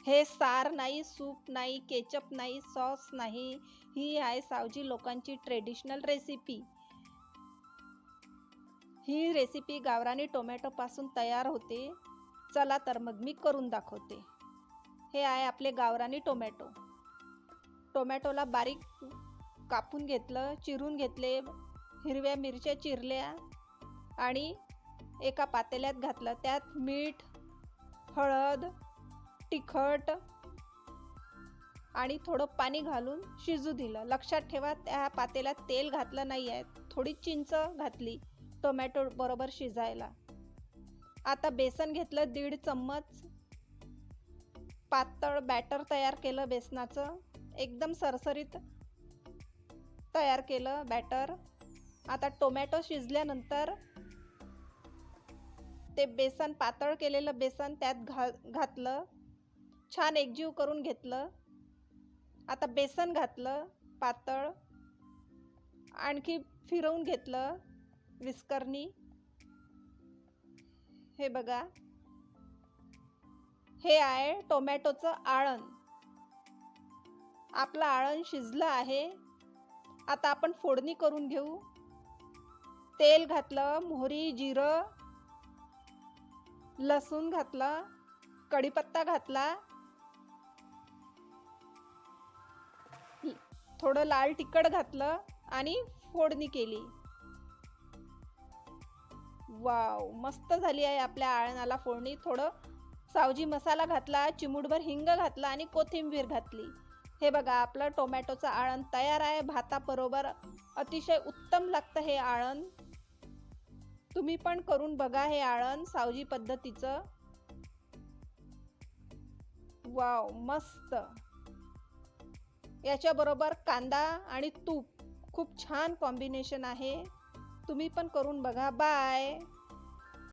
हे सार नाही, सूप नाही, केचप नाही, सॉस नाही. ही आहे सावजी लोकांची ट्रेडिशनल रेसिपी. ही रेसिपी गावरानी टोमॅटोपासून तयार होते. चला तर मग मी करून दाखवते. हे आहे आपले गावरानी टोमॅटो. टोमॅटोला बारीक कापून घेतलं, चिरून घेतले, हिरव्या मिरच्या चिरल्या आणि एका पातेल्यात घातलं. त्यात मीठ, हळद, तिखट आणि थोडं पाणी घालून शिजू दिलं. लक्षात ठेवा, त्या पातेल्यात तेल घातलं नाही आहे. थोडी चिंच घातली टोमॅटो बरोबर शिजायला. आता बेसन घेतलं 1.5 चम्मच. पातळ बॅटर तयार केलं बेसनाचं. एकदम सरसरीत तयार केलं बॅटर. आता टोमॅटो शिजल्यानंतर ते बेसन, पातळ केलेलं बेसन त्यात घातलं. छान एकजीव करून घेतलं. आता बेसन घातलं पातळ, आणखी फिरवून घेतलं विस्करनी. हे बघा, हे आहे टोमॅटोचं आळण. आपलं आळण शिजलं आहे. आता आपण फोडणी करून घेऊ. तेल घातलं, मोहरी, जिरं, लसूण घातलं, कढीपत्ता घातला, थोडं लाल तिखट घातलं आणि फोडणी केली. वाव, मस्त झाली आहे आपल्या आळणाला फोडणी. थोडं सावजी मसाला घातला, चिमूटभर हिंग घातला आणि कोथिंबीर घातली. हे बघा, आपलं टोमॅटोचं आळण तयार आहे. भाताबरोबर अतिशय उत्तम लागतं हे आळण. तुम्ही पण करून बघा हे आळण सावजी पद्धतीचं. वाव, मस्त. याच्याबरोबर कांदा आणि तूप खूप छान कॉम्बिनेशन आहे. तुम्ही पण करून बघा. बाय.